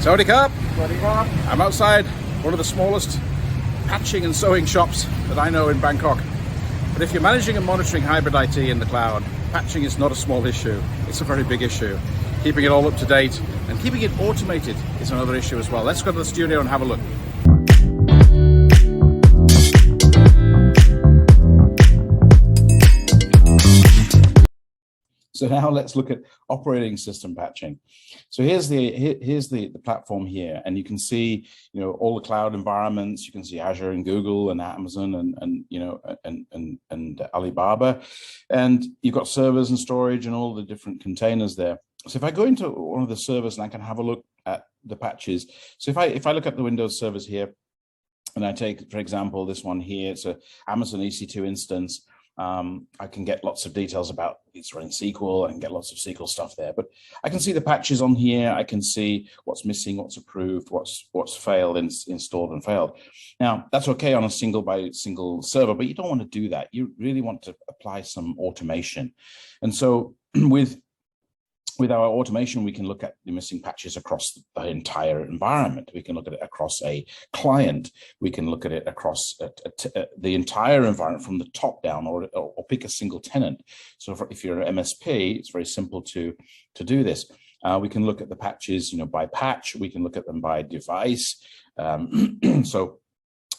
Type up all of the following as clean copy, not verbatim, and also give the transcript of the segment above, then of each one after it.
Sawadee Krap. I'm outside one of the smallest patching and sewing shops that I know in Bangkok. But if you're managing and monitoring hybrid IT in the cloud, patching is not a small issue. It's a very big issue. Keeping it all up to date and keeping it automated is another issue as well. Let's go to the studio and have a look. So now let's look at operating system patching. So here's the platform here, and you can see, all the cloud environments. You can see Azure and Google and Amazon and Alibaba, and you've got servers and storage and all the different containers there. So if I go into one of the servers and I can have a look at the patches. So if I look at the Windows servers here, and I take, for example, this one here, it's a Amazon EC2 instance. I can get lots of details about it's running SQL. I can get lots of SQL stuff there, but I can see the patches on here. I can see what's missing, what's approved, what's failed, installed and failed. Now that's okay on a single server, but you don't want to do that. You really want to apply some automation. And so with our automation, we can look at the missing patches across the entire environment. We can look at it across a client. We can look at it across the entire environment from the top down, or pick a single tenant. So if you're an MSP, it's very simple to do this. We can look at the patches, by patch. We can look at them by device. So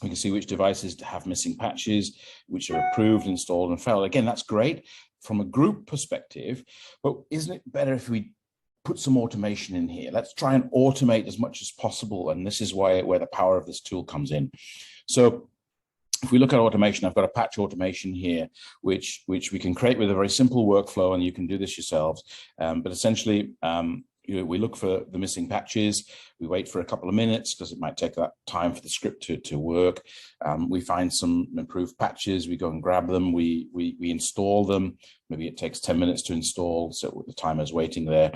we can see which devices have missing patches, which are approved, installed, and failed. Again, that's great from a group perspective, but isn't it better if we put some automation in here? Let's try and automate as much as possible, and this is where the power of this tool comes in. So if we look at automation, I've got a patch automation here, which we can create with a very simple workflow, and you can do this yourselves. But essentially, we look for the missing patches. We wait for a couple of minutes because it might take that time for the script to work. We find some improved patches. We go and grab them. We install them. Maybe it takes 10 minutes to install, so the timer's waiting there.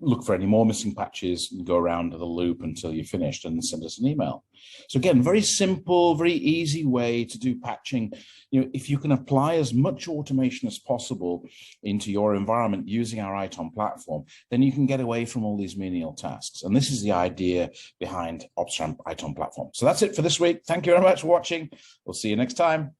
Look for any more missing patches and go around the loop until you're finished, and send us an email. So again, very simple, very easy way to do patching. If you can apply as much automation as possible into your environment using our ITOM platform, then you can get away from all these menial tasks. And this is the idea behind OpsRamp ITOM platform. So that's it for this week. Thank you very much for watching. We'll see you next time.